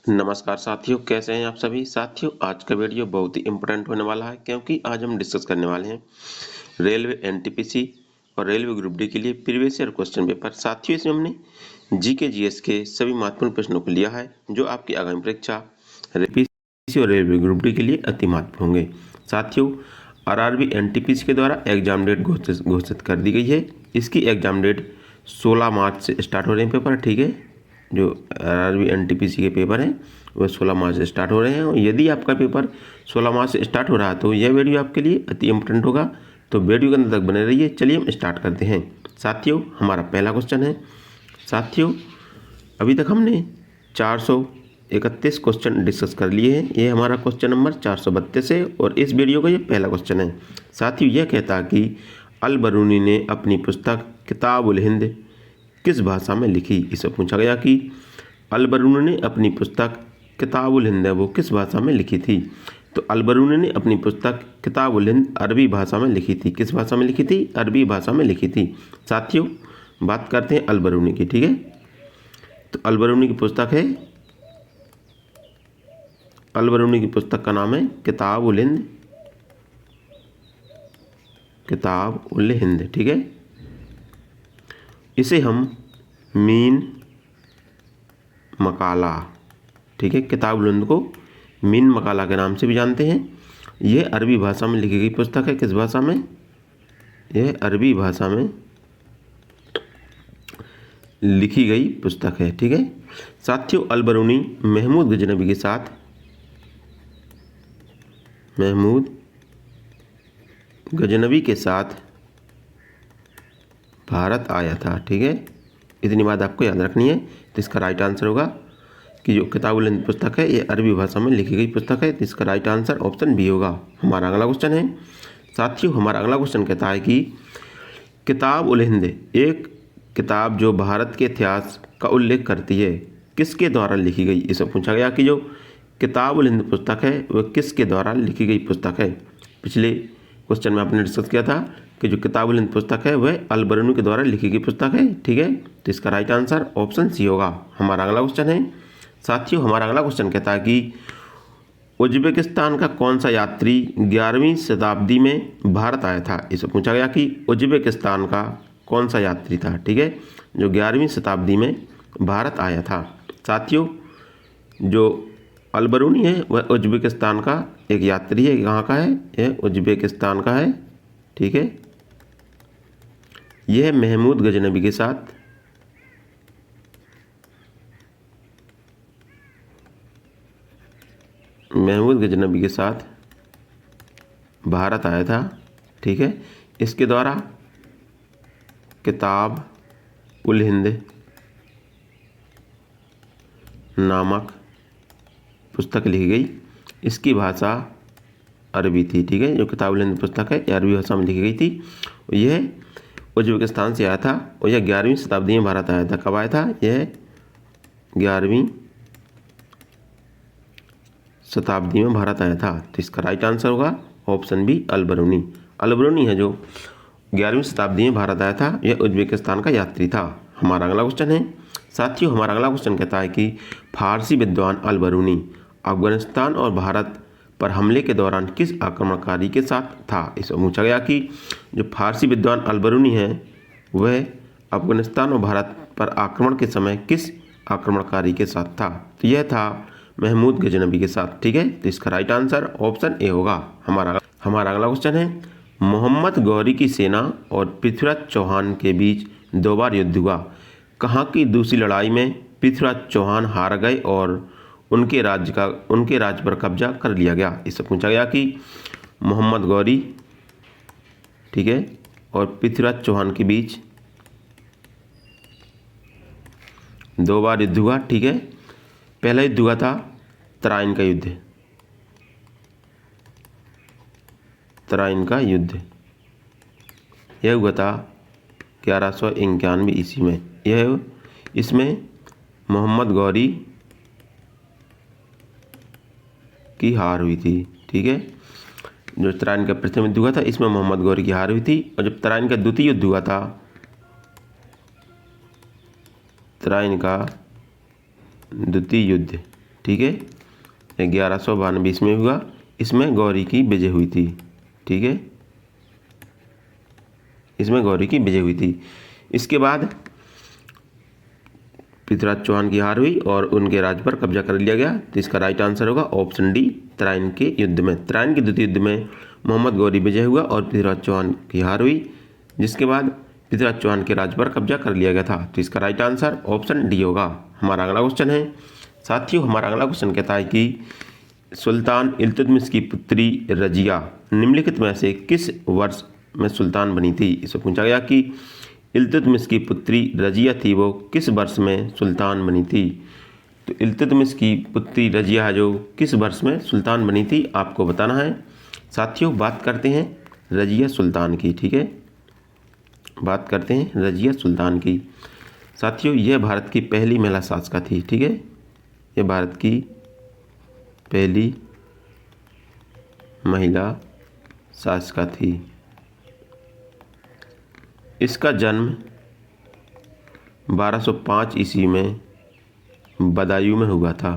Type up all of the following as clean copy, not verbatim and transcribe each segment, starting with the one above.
नमस्कार साथियों, कैसे हैं आप सभी। साथियों, आज का वीडियो बहुत ही इम्पोर्टेंट होने वाला है क्योंकि आज हम डिस्कस करने वाले हैं रेलवे एनटीपीसी और रेलवे ग्रुप डी के लिए प्रीवियस ईयर क्वेश्चन पेपर। साथियों, इसमें हमने जीके जीएस के सभी महत्वपूर्ण प्रश्नों को लिया है जो आपकी आगामी परीक्षा एनटीपीसी और रेलवे ग्रुप डी के लिए अति महत्वपूर्ण होंगे। साथियों, आरआरबी एनटीपीसी के द्वारा एग्जाम डेट घोषित कर दी गई है। इसकी एग्जाम डेट 16 मार्च से स्टार्ट हो रहे हैं पेपर, ठीक है। जो आरआरबी एनटीपीसी के पेपर हैं वह 16 मार्च से स्टार्ट हो रहे हैं। और यदि आपका पेपर 16 मार्च से स्टार्ट हो रहा है तो यह वीडियो आपके लिए अति इम्पोर्टेंट होगा, तो वीडियो के अंत तक बने रहिए। चलिए हम स्टार्ट करते हैं। साथियों, हमारा पहला क्वेश्चन है। साथियों, अभी तक हमने 431 क्वेश्चन डिस्कस कर लिए हैं। ये हमारा क्वेश्चन नंबर 432 है और इस वीडियो का ये पहला क्वेश्चन है। साथियों, यह कहता है कि अल बरूनी ने अपनी पुस्तक किताबुल हिंद किस भाषा में लिखी। इसे पूछा गया कि अल बरूनी ने अपनी पुस्तक किताबुल हिंद वो किस भाषा में लिखी थी। तो अल बरूनी ने अपनी पुस्तक किताबुल हिंद अरबी भाषा में लिखी थी। किस भाषा में लिखी थी? अरबी भाषा में लिखी थी। साथियों, बात करते हैं अल बरूनी की, ठीक है। तो अल बरूनी की पुस्तक है, अल बरूनी की पुस्तक का नाम है किताबुल हिंद, किताबुल हिंद, ठीक है। इसे हम मीन मकाला, ठीक है, किताबुल हिंद को मीन मकाला के नाम से भी जानते हैं। यह अरबी भाषा में लिखी गई पुस्तक है। किस भाषा में? यह अरबी भाषा में लिखी गई पुस्तक है, ठीक है। साथियों, अल बरूनी महमूद गजनवी के साथ भारत आया था, ठीक है। इतनी बात आपको याद रखनी है। तो इसका राइट आंसर होगा कि जो किताबुल हिंद पुस्तक है ये अरबी भाषा में लिखी गई पुस्तक है। तो इसका राइट आंसर ऑप्शन बी होगा। हमारा अगला क्वेश्चन है। साथियों, हमारा अगला क्वेश्चन कहता है कि किताबुल हिंद एक किताब जो भारत के इतिहास का उल्लेख करती है किसके द्वारा लिखी गई। इसे पूछा गया कि जो किताबुल हिंद पुस्तक है वह किसके द्वारा लिखी गई पुस्तक है। पिछले क्वेश्चन में आपने डिस्कस किया था कि जो किताबुल हिंद पुस्तक है वह अल बरूनी के द्वारा लिखी गई पुस्तक है, ठीक है। तो इसका राइट आंसर ऑप्शन सी होगा। हमारा अगला क्वेश्चन है। साथियों, हमारा अगला क्वेश्चन कहता है कि उज्बेकिस्तान का कौन सा यात्री 11वीं शताब्दी में भारत आया था। इसे पूछा गया कि उज्बेकिस्तान का कौन सा यात्री था, ठीक है, जो 11वीं शताब्दी में भारत आया था। साथियों, जो अल बरूनी है वह उज्बेकिस्तान का एक यात्री है। कहाँ का है? यह उज्बेकिस्तान का है, ठीक है। यह महमूद गजनवी के साथ भारत आया था, ठीक है। इसके द्वारा किताब उल हिंद नामक पुस्तक लिखी गई। इसकी भाषा अरबी थी, ठीक है। जो किताबुल हिंद पुस्तक है यह अरबी भाषा में लिखी गई थी। यह उज्बेकिस्तान से आया था और यह 11वीं शताब्दी में भारत आया था। कब आया था? यह 11वीं शताब्दी में भारत आया था। तो इसका राइट आंसर होगा ऑप्शन बी, अल बरूनी। अल बरूनी है जो 11वीं शताब्दी में भारत आया था, यह उज्बेकिस्तान का यात्री था। हमारा अगला क्वेश्चन है। साथियों, हमारा अगला क्वेश्चन कहता है कि फारसी विद्वान अल बरूनी अफगानिस्तान और भारत पर हमले के दौरान किस आक्रमणकारी के साथ था। इसे पूछा गया कि जो फारसी विद्वान अल बरूनी है वह अफगानिस्तान और भारत पर आक्रमण के समय किस आक्रमणकारी के साथ था। तो यह था महमूद गजनवी के साथ, ठीक है। तो इसका राइट आंसर ऑप्शन ए होगा। हमारा अगला क्वेश्चन है। मोहम्मद गौरी की सेना और पृथ्वीराज चौहान के बीच 2 बार युद्ध हुआ। कहाँ की दूसरी लड़ाई में पृथ्वीराज चौहान हार गए और उनके राज्य पर कब्जा कर लिया गया। इससे पूछा गया कि मोहम्मद गौरी, ठीक है, और पृथ्वीराज चौहान के बीच 2 बार युद्ध हुआ, ठीक है। पहला युद्ध हुआ था तराइन का युद्ध, यह हुआ था 1191 ईस्वी में। इसमें मोहम्मद गौरी की हार हुई थी, ठीक है। जो तराइन का प्रथम युद्ध हुआ था इसमें मोहम्मद गौरी की हार हुई थी। और जब तराइन का द्वितीय युद्ध हुआ था, तराइन का द्वितीय युद्ध, ठीक है, 1192 ईस्वी में हुआ। इसमें गौरी की विजय हुई थी। ठीक है, इसमें गौरी की विजय हुई थी। इसके बाद पृथ्वीराज चौहान की हार हुई और उनके राज्य पर कब्जा कर लिया गया। तो इसका राइट आंसर होगा ऑप्शन डी, तराइन के युद्ध में। तराइन के द्वितीय युद्ध में मोहम्मद गौरी विजय हुआ और पृथ्वीराज चौहान की हार हुई, जिसके बाद पृथ्वीराज चौहान के राज्य पर कब्जा कर लिया गया था। तो इसका राइट आंसर ऑप्शन डी होगा। हमारा अगला क्वेश्चन है साथियों, हमारा अगला क्वेश्चन कहता है कि सुल्तान इल्तुतमिश की पुत्री रजिया निम्नलिखित में से किस वर्ष में सुल्तान बनी थी। इससे पूछा गया कि इल्तुतमिश की पुत्री रजिया थी, वो किस वर्ष में सुल्तान बनी थी। तो इल्तुतमिश की पुत्री रजिया जो किस वर्ष में सुल्तान बनी थी आपको बताना है। साथियों बात करते हैं रजिया सुल्तान की। ठीक है, बात करते हैं रजिया सुल्तान की। साथियों यह भारत की पहली महिला शासिका थी। ठीक है, यह भारत की पहली महिला शासिका थी। इसका जन्म 1205 ईस्वी में बदायूं में हुआ था।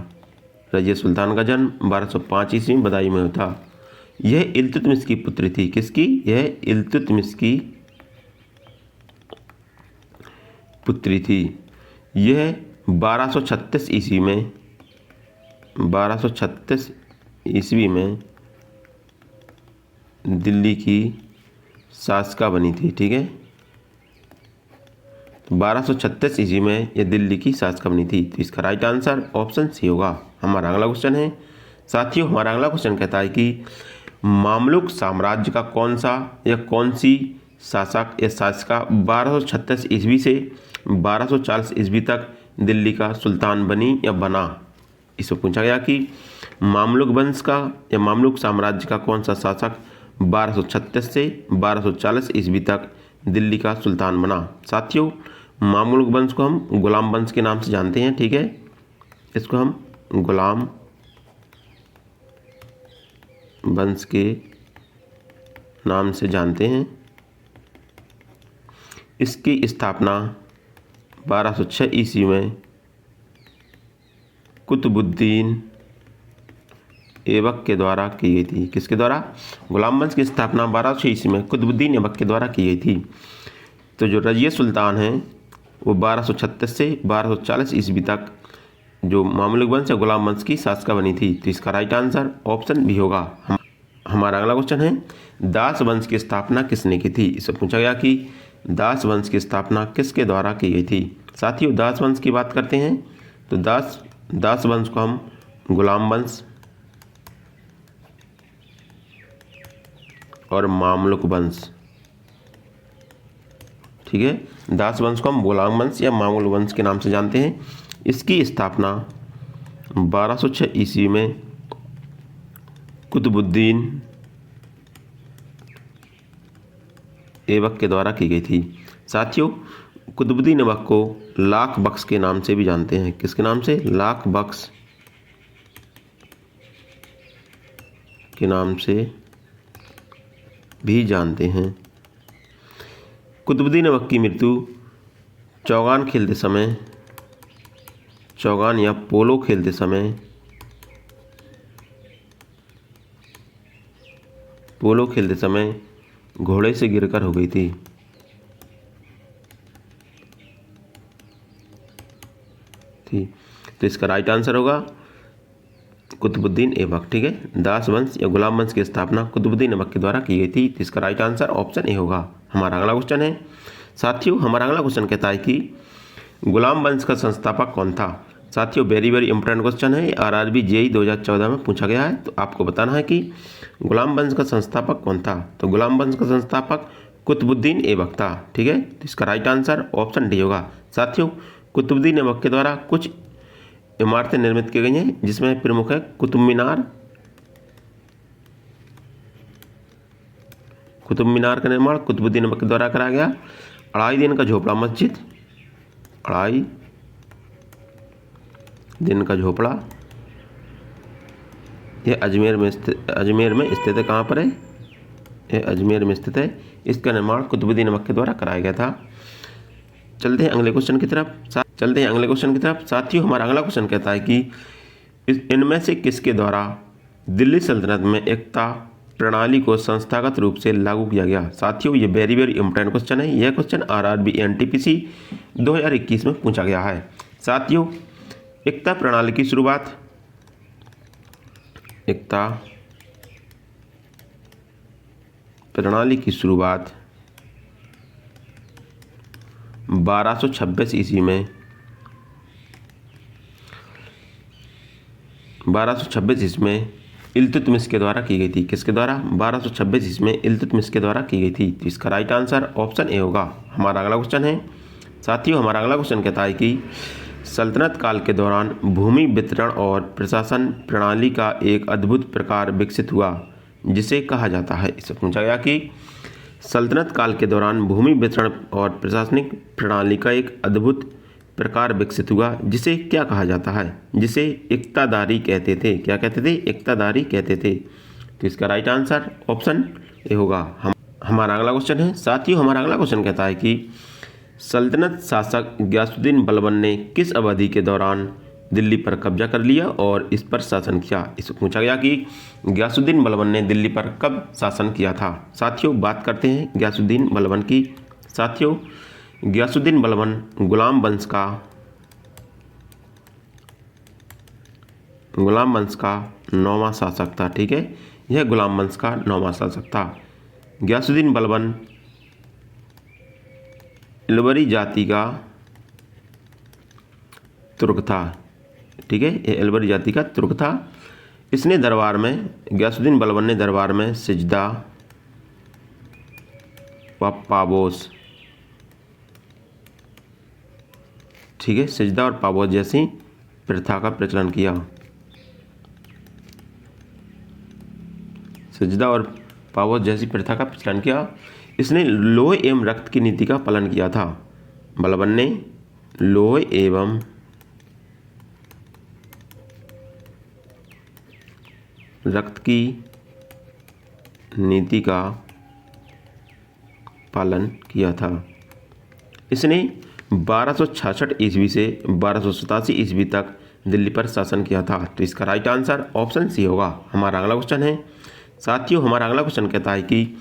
रजिया सुल्तान का जन्म 1205 ईस्वी में बदायूं में हुआ था। यह इल्तुतमिश की पुत्री थी। किसकी? यह इल्तुतमिश की पुत्री थी। यह 1236 ईस्वी में 1236 ईस्वी में दिल्ली की शासिका बनी थी। ठीक है, 1236 ईस्वी में यह दिल्ली की शासिका बनी थी। तो इसका राइट आंसर ऑप्शन सी होगा। हमारा अगला क्वेश्चन है साथियों, हमारा अगला क्वेश्चन कहता है कि मामलुक साम्राज्य का कौन सा या कौन सी शासक या शासिका 1236 ईस्वी से 1240 ईस्वी तक दिल्ली का सुल्तान बनी या बना। इससे पूछा गया कि मामलुक वंश का या मामलुक साम्राज्य का कौन सा शासक 1236 से 1240 ईस्वी तक दिल्ली का सुल्तान बना। साथियों मामलुक वंश को हम गुलाम वंश के नाम से जानते हैं। ठीक है, इसको हम गुलाम वंश के नाम से जानते हैं। इसकी स्थापना 1206 ईस्वी में कुतुबुद्दीन ऐबक के द्वारा की गई थी। किसके द्वारा? गुलाम वंश की स्थापना 1206 ईस्वी में कुतुबुद्दीन ऐबक के द्वारा की गई थी। तो जो रजिया सुल्तान है वो 1236 से 1240 ईस्वी तक जो मामलुक वंश या गुलाम वंश की शासिका बनी थी। तो इसका राइट आंसर ऑप्शन भी होगा। हमारा अगला क्वेश्चन है दास वंश की स्थापना किसने की थी। इससे पूछा गया कि दास वंश की स्थापना किसके द्वारा की गई थी। साथियों दास वंश की बात करते हैं तो दास वंश को हम गुलाम वंश और मामलुक वंश, ठीक है, दास वंश को हम गुलाम वंश या मामलुक वंश के नाम से जानते हैं। इसकी स्थापना 1206 ईस्वी में कुतुबुद्दीन ऐबक के द्वारा की गई थी। साथियों कुतुबुद्दीन ऐबक को लाख बख्श के नाम से भी जानते हैं। किसके नाम से? लाख बख्श के नाम से भी जानते हैं। कुतुबुद्दीन ऐबक की मृत्यु चौगान खेलते समय, चौगान या पोलो खेलते समय, पोलो खेलते समय घोड़े से गिरकर हो गई थी। तो इसका राइट आंसर होगा कुतुबुद्दीन ऐबक। ठीक है, दास वंश या गुलाम वंश की स्थापना कुतुबुद्दीन ऐबक के द्वारा की गई थी। तो इसका राइट आंसर ऑप्शन ए होगा। हमारा अगला क्वेश्चन है साथियों, हमारा अगला क्वेश्चन कहता है कि गुलाम वंश का संस्थापक कौन था। साथियों वेरी वेरी इंपॉर्टेंट क्वेश्चन है, आरआरबी जेईई 2014 में पूछा गया है। तो आपको बताना है कि गुलाम वंश का संस्थापक कौन था। तो गुलाम वंश का संस्थापक कुतुबुद्दीन ऐबक था। ठीक है, तो इसका राइट आंसर ऑप्शन डी होगा। साथियों कुतुबुद्दीन ऐबक के द्वारा कुछ इमारतें निर्मित की गई हैं, जिसमें प्रमुख है कुतुब मीनार। कुतुब मीनार का निर्माण कुतुबुद्दीन ऐबक के द्वारा कराया गया। अढ़ाई दिन का झोपड़ा मस्जिद, अढ़ाई दिन का झोपड़ा, यह अजमेर में स्थित है। कहाँ पर है? यह अजमेर में स्थित है। इसका निर्माण कुतुबुद्दीन ऐबक के द्वारा कराया गया था। चलते हैं अगले क्वेश्चन की तरफ। साथियों हमारा अगला क्वेश्चन कहता है कि इनमें से किसके द्वारा दिल्ली सल्तनत में एकता प्रणाली को संस्थागत रूप से लागू किया गया? साथियों, ये वेरी वेरी इंपॉर्टेंट क्वेश्चन है। यह क्वेश्चन आरआरबी एनटीपीसी 2021 में पूछा गया है। साथियों, एकता प्रणाली की शुरुआत 1226 ईस्वी में 1226 इसमें इल्तुतमिश के द्वारा की गई थी। किसके द्वारा? 1226 इसमें इल्तुतमिश के द्वारा की गई थी। तो इसका राइट आंसर ऑप्शन ए होगा। हमारा अगला क्वेश्चन है। साथियों, हमारा अगला क्वेश्चन कहता है कि सल्तनत काल के दौरान भूमि वितरण और प्रशासन प्रणाली का एक अद्भुत प्रकार विकसित हुआ जिसे कहा जाता है। इससे पूछा गया कि सल्तनत काल के दौरान भूमि वितरण और प्रशासनिक प्रणाली का एक अद्भुत प्रकार विकसित हुआ जिसे क्या कहा जाता है? जिसे इक्तादारी कहते थे। क्या कहते थे? इक्तादारी कहते थे। तो इसका राइट आंसर ऑप्शन ए होगा। हमारा अगला क्वेश्चन है। साथियों, हमारा अगला क्वेश्चन कहता है कि सल्तनत शासक गयासुद्दीन बलबन ने किस अवधि के दौरान दिल्ली पर कब्जा कर लिया और इस पर शासन किया? इससे पूछा गया कि गयासुद्दीन बलबन ने दिल्ली पर कब शासन किया था। साथियों, बात करते हैं गयासुद्दीन बलबन की। साथियों, गयासुद्दीन बलबन गुलाम वंश का 9वां शासक था। ठीक है, यह गुलाम वंश का 9वां शासक था। गयासुद्दीन बलबन एल्बरी जाति का तुर्क था। ठीक है, ये एल्बरी जाति का तुर्क था। इसने दरबार में, गयासुद्दीन बलबन ने दरबार में सिजदा व पाबोस, ठीक है, सिजदा और पाबोस जैसी प्रथा का प्रचलन किया। सिजदा और पाबोस जैसी प्रथा का प्रचलन किया। इसने लोह एवं रक्त की नीति का पालन किया था। बलबन ने लोह एवं रक्त की नीति का पालन किया था। इसने 1266 ईस्वी से 1287 ईस्वी तक दिल्ली पर शासन किया था। तो इसका राइट आंसर ऑप्शन सी होगा। हमारा अगला क्वेश्चन है। साथियों, हमारा अगला क्वेश्चन कहता है कि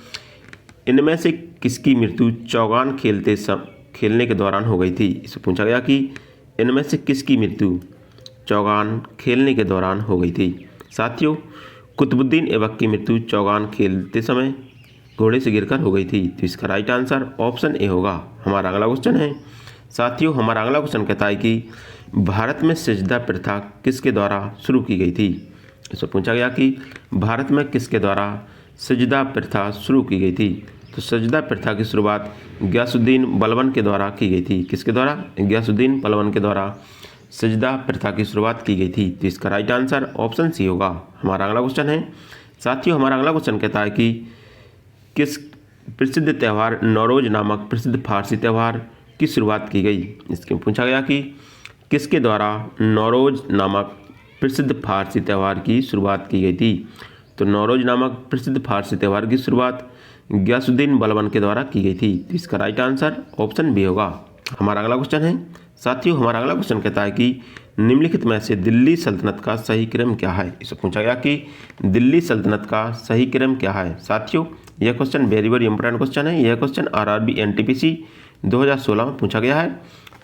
इनमें से किसकी मृत्यु चौगान खेलने के दौरान हो गई थी? इससे पूछा गया कि इनमें से किसकी मृत्यु चौगान खेलने के दौरान हो गई थी। साथियों, कुतुबुद्दीन ऐबक की मृत्यु चौगान खेलते समय घोड़े से गिरकर हो गई थी। तो इसका राइट आंसर ऑप्शन ए होगा। हमारा अगला क्वेश्चन है। साथियों, हमारा अगला क्वेश्चन कहता है कि भारत में सिजदा प्रथा किसके द्वारा शुरू की गई थी? इससे पूछा गया कि भारत में किसके द्वारा सिजदा प्रथा शुरू की गई थी? तो सजदा प्रथा की शुरुआत गयासुद्दीन बलबन के द्वारा की गई थी। किसके द्वारा? गयासुद्दीन बलबन के द्वारा सजदा प्रथा की शुरुआत की गई थी। तो इसका राइट आंसर ऑप्शन सी होगा। हमारा अगला क्वेश्चन है। साथियों, हमारा अगला क्वेश्चन कहता है कि किस प्रसिद्ध त्यौहार नौरोज नामक प्रसिद्ध फारसी त्यौहार की शुरुआत की गई? इसके पूछा गया कि किसके द्वारा नौरोज नामक प्रसिद्ध फारसी त्यौहार की शुरुआत की गई थी? तो नौरोज नामक प्रसिद्ध फारसी त्यौहार की शुरुआत गयासुद्दीन बलबन के द्वारा की गई थी। तो इसका राइट आंसर ऑप्शन बी होगा। हमारा अगला क्वेश्चन है। साथियों, हमारा अगला क्वेश्चन कहता है कि निम्नलिखित में से दिल्ली सल्तनत का सही क्रम क्या है? इससे पूछा गया कि दिल्ली सल्तनत का सही क्रम क्या है। साथियों, यह question very very important question है। यह क्वेश्चन आरआरबी एनटीपीसी 2016 में पूछा गया है।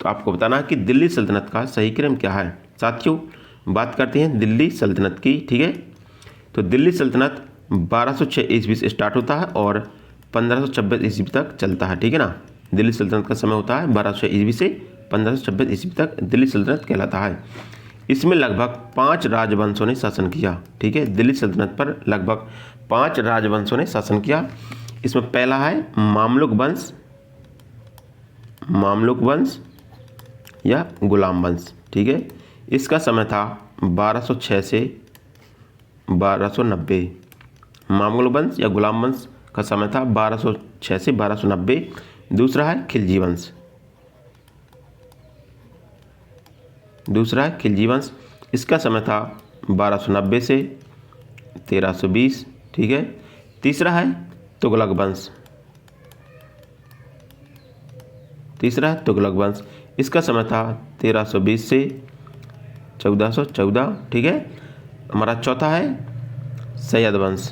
तो आपको बताना है कि दिल्ली सल्तनत का सही क्रम क्या है। साथियों, बात करते हैं दिल्ली सल्तनत की। ठीक है, तो दिल्ली सल्तनत 1206 ईस्वी से स्टार्ट होता है और 1526 ईस्वी तक चलता है। ठीक है ना, दिल्ली सल्तनत का समय होता है 1206 ईस्वी से 1526 ईस्वी तक दिल्ली सल्तनत कहलाता है। इसमें लगभग 5 राजवंशों ने शासन किया। ठीक है, दिल्ली सल्तनत पर लगभग 5 राजवंशों ने शासन किया। इसमें पहला है मामलुक वंश या गुलाम वंश। ठीक है, इसका समय था 1206 से 1290। मामलुक वंश या गुलाम वंश का समय था 1206 से 1290। दूसरा है खिलजी वंश, इसका समय था 1290 से 1320। ठीक है, तीसरा है तुगलक वंश, इसका समय था 1320 से 1414, ठीक है। हमारा चौथा है सैयद वंश।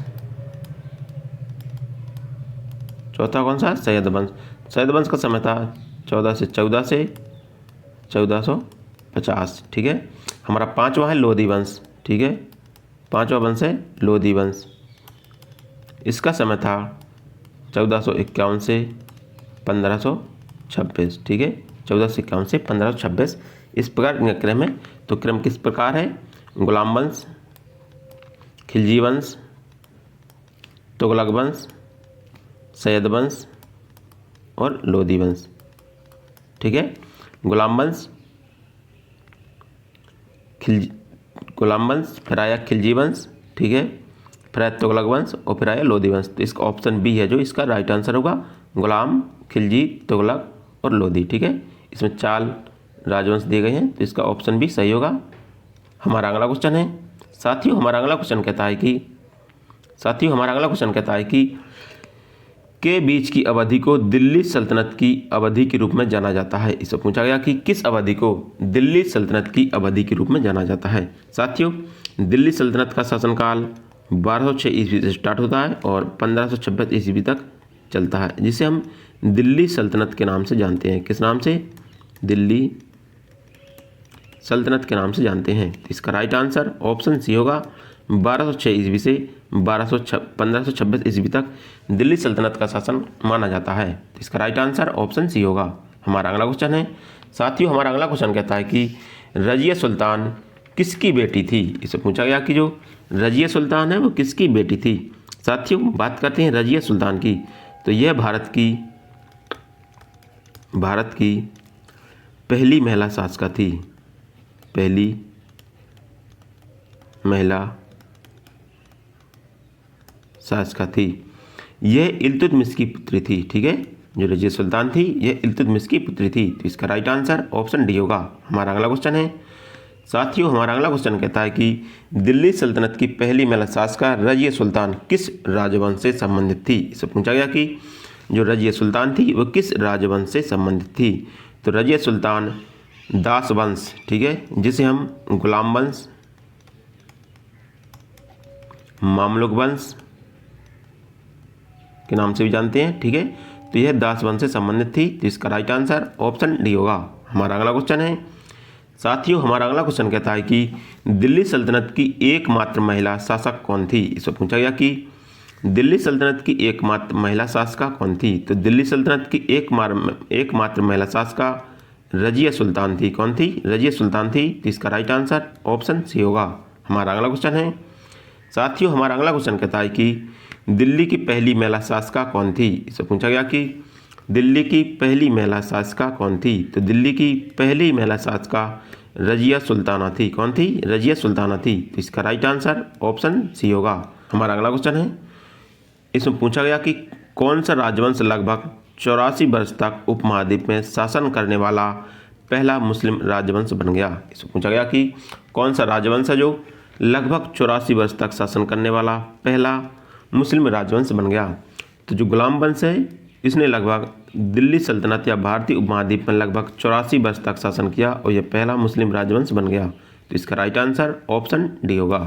चौथा कौन सा? सैयद वंश। सैयद वंश का समय था 14 से 1450, ठीक है। हमारा पांचवा है लोधी वंश, ठीक है। पांचवा वंश है लोधी वंश। इसका समय था 1451 से 1526, ठीक है। 1451 से 1526, इस प्रकार इनका क्रम है। तो क्रम किस प्रकार है? गुलाम वंश, खिलजी वंश, तुगलक वंश, सैयद वंश और लोधी वंश, ठीक है। गुलाम वंश, फिर आया खिलजी वंश, ठीक है। फिर आया तुगलक वंश और फिर आया लोधी वंश। तो इसका ऑप्शन बी है जो इसका राइट आंसर होगा, गुलाम, खिलजी, तुगलक और लोधी, ठीक है। इसमें 4 राजवंश दिए गए हैं, तो इसका ऑप्शन बी सही होगा। हमारा अगला क्वेश्चन है साथियों, हमारा अगला क्वेश्चन कहता है कि के बीच की अवधि को दिल्ली सल्तनत की अवधि के रूप में जाना जाता है। इससे पूछा गया कि किस अवधि को दिल्ली सल्तनत की अवधि के रूप में जाना जाता है। साथियों, दिल्ली सल्तनत का शासनकाल 1206 ईस्वी से स्टार्ट होता है और 1526 ईस्वी तक चलता है, जिसे हम दिल्ली सल्तनत के नाम से जानते हैं। किस नाम से? दिल्ली सल्तनत के नाम से जानते हैं। इसका राइट आंसर ऑप्शन सी होगा, 1206 ईस्वी से 1526 ईस्वी तक दिल्ली सल्तनत का शासन माना जाता है। इसका राइट आंसर ऑप्शन सी होगा। हमारा अगला क्वेश्चन है साथियों, हमारा अगला क्वेश्चन कहता है कि रजिया सुल्तान किसकी बेटी थी। इससे पूछा गया कि जो रजिया सुल्तान है वो किसकी बेटी थी। साथियों, बात करते हैं रजिया सुल्तान की, तो यह भारत की पहली महिला शासका थी। पहली महिला शासका थी। यह इल्तुतमिश की पुत्री थी, ठीक है। जो रजिया सुल्तान थी यह इल्तुतमिश की पुत्री थी। तो इसका राइट आंसर ऑप्शन डी होगा। हमारा अगला क्वेश्चन है साथियों, हमारा अगला क्वेश्चन कहता है कि दिल्ली सल्तनत की पहली महिला शासका रजिया सुल्तान किस राजवंश से संबंधित थी। इससे पूछा गया कि जो रजिया सुल्तान थी वो किस राजवंश से संबंधित थी। तो रजिया सुल्तान दास वंश, ठीक है, जिसे हम गुलाम वंश, मामलुक वंश के नाम से भी जानते हैं, ठीक है। तो यह दास वंश से संबंधित थी। तो इसका राइट आंसर ऑप्शन डी होगा। हमारा अगला क्वेश्चन है साथियों, हमारा अगला क्वेश्चन कहता है कि दिल्ली सल्तनत की एकमात्र महिला शासक कौन थी। इससे पूछा गया कि दिल्ली सल्तनत की एकमात्र महिला शासका कौन थी। तो दिल्ली सल्तनत की एकमात्र महिला शासका रजिया सुल्तान थी। कौन थी? रजिया सुल्तान थी। तो इसका राइट आंसर ऑप्शन सी होगा। हमारा अगला क्वेश्चन है साथियों, हमारा अगला क्वेश्चन कहता है कि दिल्ली की पहली महिला शासका कौन थी। इससे पूछा गया कि दिल्ली की पहली महिला शासका कौन थी। तो दिल्ली की पहली महिला शासका रजिया सुल्ताना थी। कौन थी? रजिया सुल्ताना थी। तो इसका राइट आंसर ऑप्शन सी होगा। हमारा अगला क्वेश्चन है, इसमें पूछा गया कि कौन सा राजवंश लगभग 84 वर्ष तक उपमहाद्वीप में शासन करने वाला पहला मुस्लिम राजवंश बन गया। इससे पूछा गया कि कौन सा राजवंश है जो लगभग 84 वर्ष तक शासन करने वाला पहला मुस्लिम राजवंश बन गया। तो जो गुलाम वंश है इसने लगभग दिल्ली सल्तनत या भारतीय उपमहाद्वीप में लगभग 84 वर्ष तक शासन किया और यह पहला मुस्लिम राजवंश बन गया। तो इसका राइट आंसर ऑप्शन डी होगा।